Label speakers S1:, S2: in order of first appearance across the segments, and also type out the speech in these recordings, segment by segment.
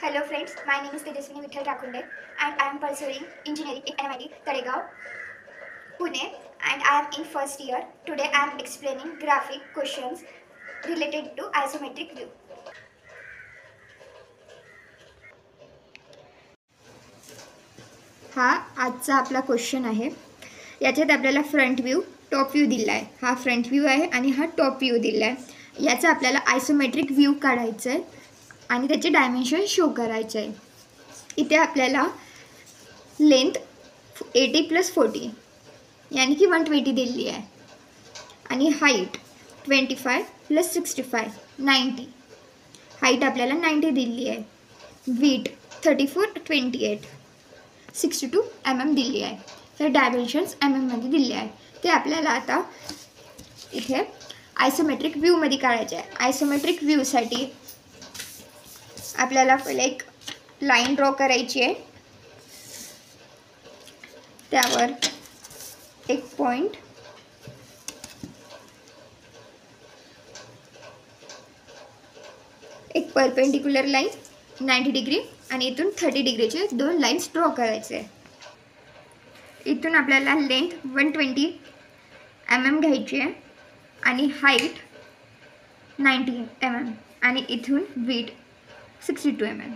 S1: Hello friends, my name is Tejaswini Vittal Rakunde and I am pursuing engineering in NMIT Taregaon, Pune, and I am in first year. Today I am explaining graphic questions related to isometric view.
S2: हा आजचा आपला question आहे. याच्यात आपल्याला front view, top view दिला आहे. हा front view आहे आणि हा टॉप व्ह्यू दिला आहे. याचा आपल्याला आयसोमेट्रिक व्ह्यू काढायचं आहे आणि त्याचे डायमेन्शन शो करायचे आहे. इथे आपल्याला लेंथ 80+40 यानी की 120 दिलेली आहे आणि हाईट 25+65 90. हाईट आपल्याला 90 दिलेली आहे. वीट 3428 62 mm दिली आहे. तर डायमेन्शन्स मध्ये दिले आहे. ते आपल्याला आता इथे आयसोमेट्रिक व्ह्यूमध्ये काढायचे आहे. आयसोमेट्रिक व्ह्यूसाठी आपल्याला पहिले एक लाईन ड्रॉ करायची आहे. त्यावर एक पॉइंट, एक परपेंडिक्युलर लाईन 90 डिग्री आणि इथून 30 डिग्रीचे दोन लाईन्स ड्रॉ करायचे. इथून आपल्याला लेंथ 120 mm घ्यायची आहे आणि हाईट 90 mm आणि इथून वीट 62 mm.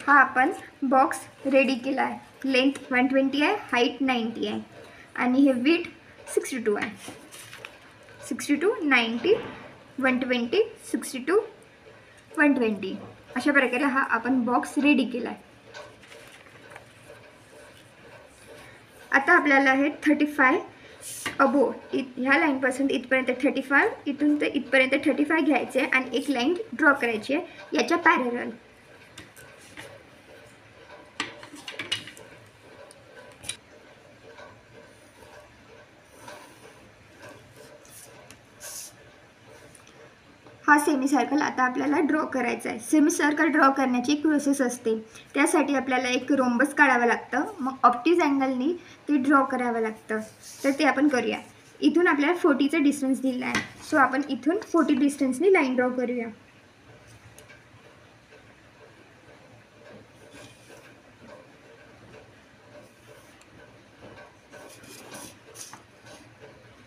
S2: हा आपण बॉक्स रेडी केला आहे. लेंथ 120 आहे, हाईट 90 आहे आणि हे वीट 62 आहे. 62 90 120 62 120 अशा प्रकारे हा आपण बॉक्स रेडी केला आहे. आता आपल्याला हे 35 अबो ह्या लाईनपासून इथपर्यंत 35, इथून ते इथपर्यंत 35 घ्यायचे आहे आणि एक लाईन ड्रॉ करायची आहे याच्या पॅरलल. हा सेमी सर्कल आता आपल्याला ड्रॉ करायचा आहे. सेमी सर्कल ड्रॉ करण्याची एक प्रोसेस असते. त्यासाठी आपल्याला एक रोम्बस काढावं लागतं, मग ऑप्टिज अँगलनी ते ड्रॉ करावं लागतं. तर ते आपण करूया. इथून आपल्याला 40चा डिस्टन्स दिला आहे, सो आपण इथून 40 डिस्टन्सनी लाईन ड्रॉ करूया.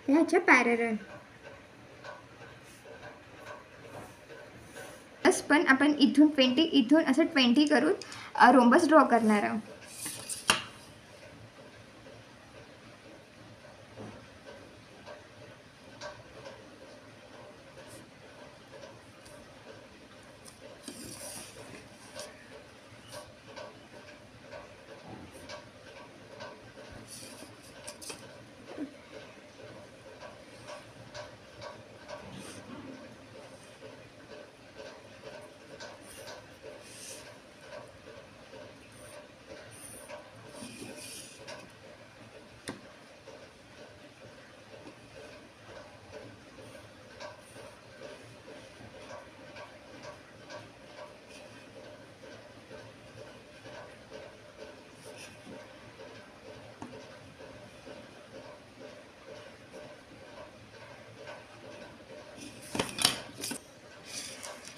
S2: ह्याच्या पॅरलल पण आपण इथून 20 इथून असं 20 करून रोम्बस ड्रॉ करणार आहोत.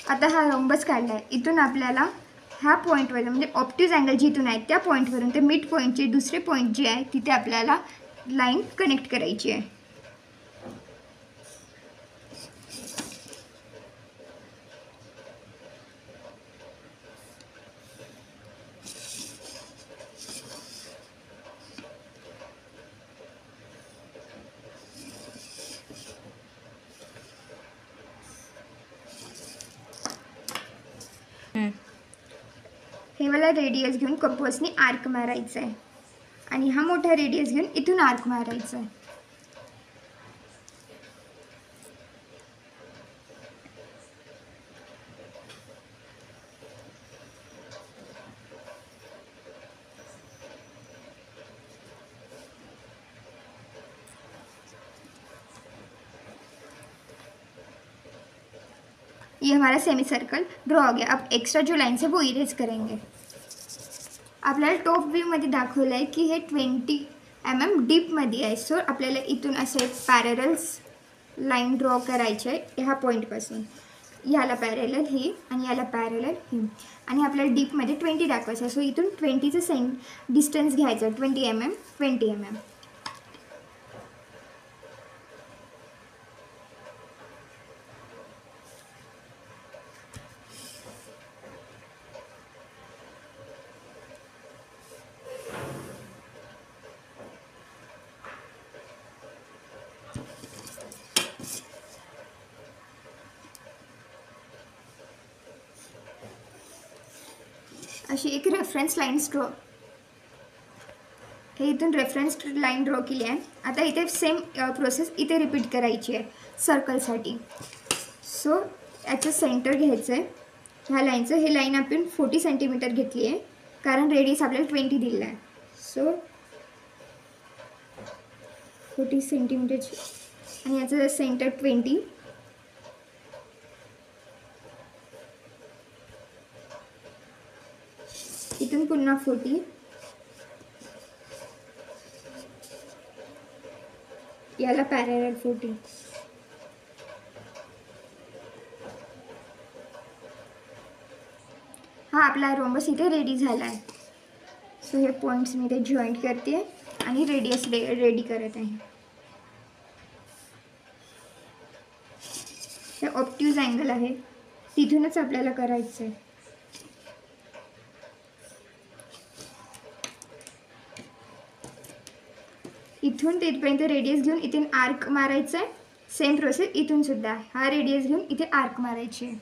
S2: आता हा रोम्बस काढला आहे. इथून आपल्याला ह्या पॉईंटवर म्हणजे ऑप्टिज अँगल जिथून आहे त्या पॉईंटवरून ते मिड पॉईंटचे दुसरे पॉईंट जे आहे तिथे आपल्याला लाईन कनेक्ट करायची आहे. हे मला रेडियस घेऊन कंपासनी आर्क मारायचं आहे आणि हा मोठा रेडियस घेऊन इथून आर्क मारायचा आहे. ये हमारा सेमी सर्कल ड्रॉ हो गया. अब एक्स्ट्रा जो लाइन्स है वो इरेज करेंगे. आपल्याला टॉप व्ह्यूमध्ये दाखवलं आहे की हे 20 mm डीपमध्ये आहे. सो आपल्याला इथून असे पॅरलल्स लाईन ड्रॉ करायचे आहे ह्या पॉईंटपासून. ह्याला पॅरेलल ही आणि याला पॅरेलल ही, आणि आपल्याला डीपमध्ये 20 दाखवायचं आहे. सो इथून 20चं डिस्टन्स घ्यायचं, 20 mm 20 mm. अशी एक रेफरन्स लाईन्स ड्रॉ, हे इथून रेफरन्स लाईन ड्रॉ केली आहे. आता इथे सेम प्रोसेस इथे रिपीट करायची आहे सर्कलसाठी. सो याचं सेंटर घ्यायचं आहे ह्या लाईनचं. हे लाईन आपण 40 सेंटीमीटर घेतली आहे कारण रेडियस आपल्याला 20 दिलेला आहे. सो 40 सेंटीमीटरची आणि याचं सेंटर 20. इथून पुन्हा 40, याला पॅरेलल 40. हा आपला रोम्बस इथे रेडी झाला आहे. सो हे पॉईंट्स मी इथे जॉईंट करते आणि रेडियस रेडी करत आहे. हे ऑब्ट्यूज अँगल आहे, तिथूनच आपल्याला करायचं आहे. इथून तिथपर्यंत रेडियस घेऊन इथून आर्क मारायचं आहे. सेम प्रोसेस इथून सुद्धा, हा रेडियस घेऊन इथे आर्क मारायची आहे.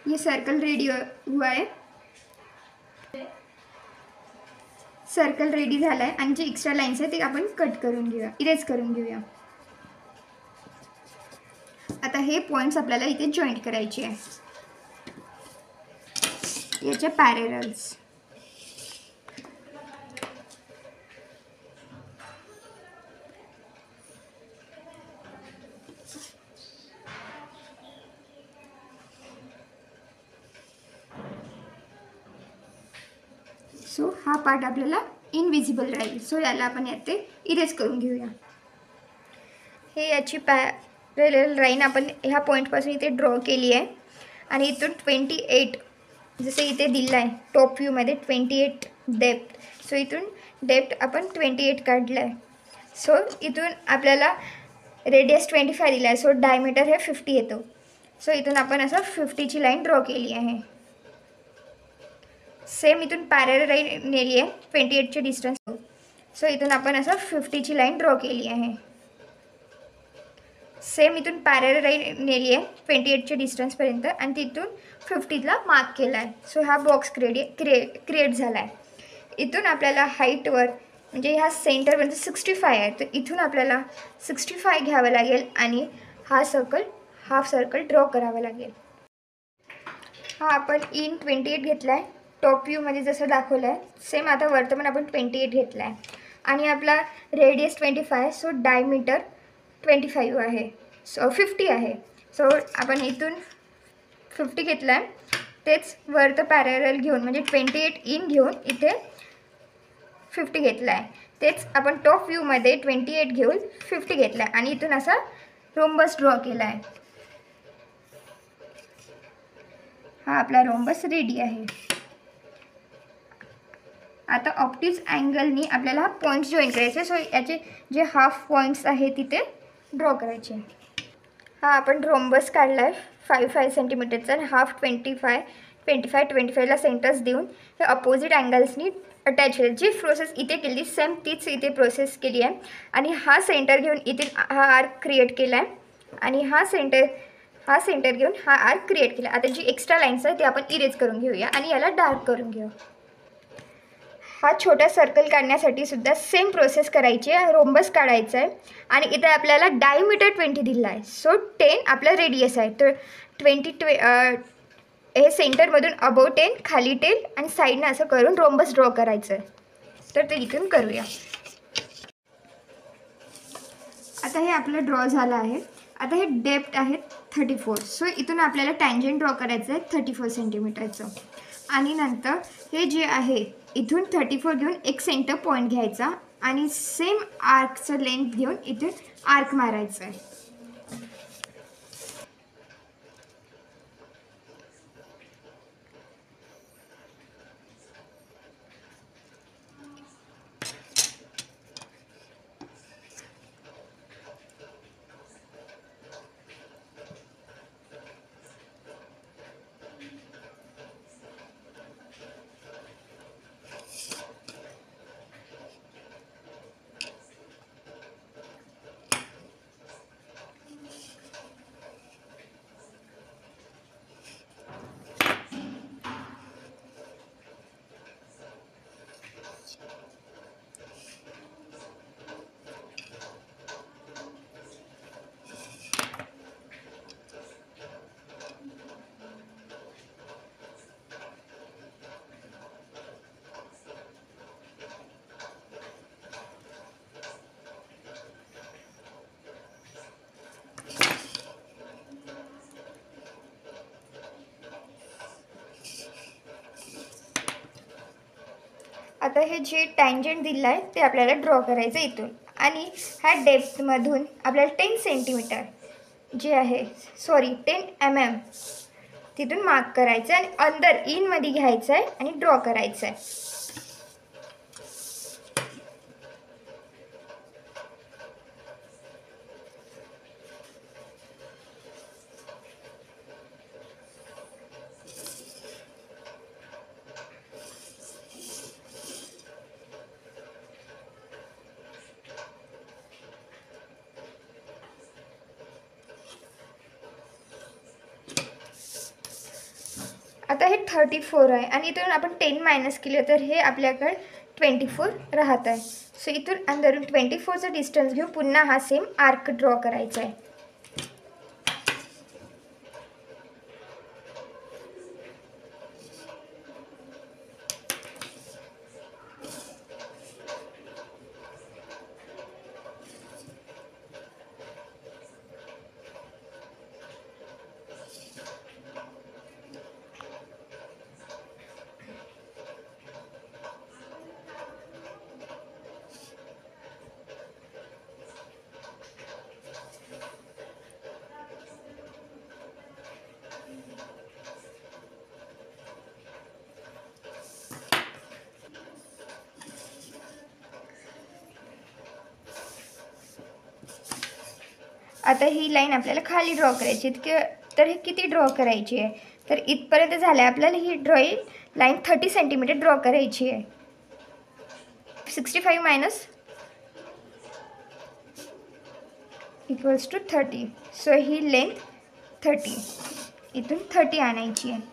S2: ये सर्कल रेडी हुआ है, सर्कल रेडी झाला आहे. आणि जे एक्स्ट्रा लाईन्स आहेत ते आपण कट करून घेऊया, इरेज करून घेऊया. आता हे पॉईंट्स आपल्याला इथे जॉईंट करायचे आहे, याचे पॅरेलल्स. सो हा पार्ट आपल्याला इनविजिबल राहील. सो याला आपण यात ते इरेज करून घेऊया. हे याची पॅरेलल लाईन आपण ह्या पॉईंटपासून इथे ड्रॉ केली आहे आणि इथून 28 जसे इथे दिलं आहे टॉप व्ह्यूमध्ये 28 डेप्थ. सो इथून डेप्थ आपण 28 काढलं आहे. सो इथून आपल्याला रेडियस 25 दिला आहे. सो डायमीटर हे 50 येतो. सो इथून आपण असं 50ची लाईन ड्रॉ केली आहे. सेम इथून पॅरेलल लाईन नेली आहे 28चे डिस्टन्स. सो इथून आपण असं 50ची लाईन ड्रॉ केली आहे. सेम इथून पॅरेलल लाईन नेली आहे 28चे डिस्टन्सपर्यंत आणि तिथून 50ला मार्क केला आहे. सो हा बॉक्स क्रिएट झाला आहे. इथून आपल्याला हाईटवर म्हणजे ह्या सेंटरपर्यंत 65 आहे. तर इथून आपल्याला 65 घ्यावं लागेल आणि हाफ सर्कल ड्रॉ करावा लागेल. हा आपण इन 28 घेतला आहे टॉप व्ह्यूमध्ये जसं दाखवलं आहे. सेम आता वर्तमान आपण 28 घेतला आहे आणि आपला रेडियस 25. सो डायमीटर 25 आहे. सो 50 आहे. सो आपण इथून 50 घेतला आहे. तेच वरतं पॅरेलल घेऊन म्हणजे 28 इन घेऊन इथे 50 घेतला आहे. तेच आपण टॉप व्ह्यूमध्ये 28 घेऊन 50 घेतला आहे आणि इथून असा रोम्बस ड्रॉ केला आहे. हा आपला रोम्बस रेडी आहे. आता ऑप्टिक्स अँगलनी आपल्याला हा पॉईंट्स जॉईन करायचे. सो याचे जे हाफ पॉईंट्स आहे तिथे ड्रॉ करायचे. हा आपण रोम्बस काढला आहे 5 सेंटीमीटरचा आणि हाफ 25ला सेंटर्स देऊन हे अपोजिट अँगल्सनी अटॅच केले. जी प्रोसेस इथे केली सेम तीच इथे प्रोसेस केली आहे आणि हा सेंटर घेऊन इथे हा आर्क क्रिएट केला आहे आणि हा सेंटर घेऊन हा आर्क क्रिएट केला. आता जी एक्स्ट्रा लाईन्स आहे ते आपण इरेज करून घेऊया आणि याला डार्क करून घेऊ. हा छोटा सर्कल काढण्यासाठी सुद्धा सेम प्रोसेस करायची आहे. रोम्बस काढायचा आहे आणि इथे आपल्याला डायमीटर 20 दिला आहे. सो 10 आपला रेडियस आहे. तर 20 हे सेंटरमधून अबोव 10 खाली 10 आणि साईडनं असं करून रोम्बस ड्रॉ करायचं आहे. तर ते इथून करूया. आता हे आपलं ड्रॉ झालं आहे. आता हे डेप्थ आहे 34. सो इथून आपल्याला टँजंट ड्रॉ करायचं आहे 34 सेंटीमीटरचं. आणि नंतर हे जे आहे इथून 34 घेऊन एक सेंटर पॉईंट घ्यायचा आणि सेम आर्कचं लेंथ घेऊन इथून आर्क मारायचं आहे. आता हे जे टँजंट दिलं आहे ते आपल्याला ड्रॉ करायचं इथून. आणि ह्या डेप्थमधून आपल्याला 10 सेंटीमीटर जे आहे 10 mm तिथून मार्क करायचं आणि अंदर इनमध्ये घ्यायचं आहे आणि ड्रॉ करायचं आहे. आता हे 34 आहे आणि इथून आपण 10 मायनस केलं तर हे आपल्याकडे 24 राहत आहे. सो इथून अंदरून 24चं डिस्टन्स घेऊन पुन्हा हा सेम आर्क ड्रॉ करायचा आहे. आता ही लाईन आपल्याला खाली ड्रॉ करायची आहे. तर हे किती ड्रॉ करायची आहे तर इथपर्यंत झालं आहे. आपल्याला ही ड्रॉईंग लाईन 30 सेंटीमीटर ड्रॉ करायची आहे. 65 मायनस इक्वल्स टू 30. सो ही लेंथ 30 इथून 30 आणायची आहे.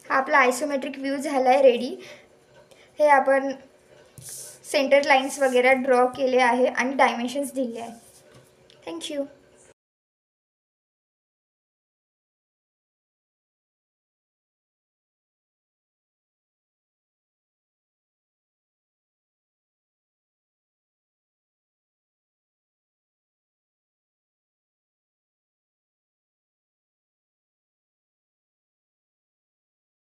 S2: हा आपला आयसोमेट्रिक व्ह्यू झाला आहे रेडी. हे आपण सेंटर लाईन्स वगैरे ड्रॉ केले आहे आणि डायमेन्शन्स दिले आहे. थँक्यू.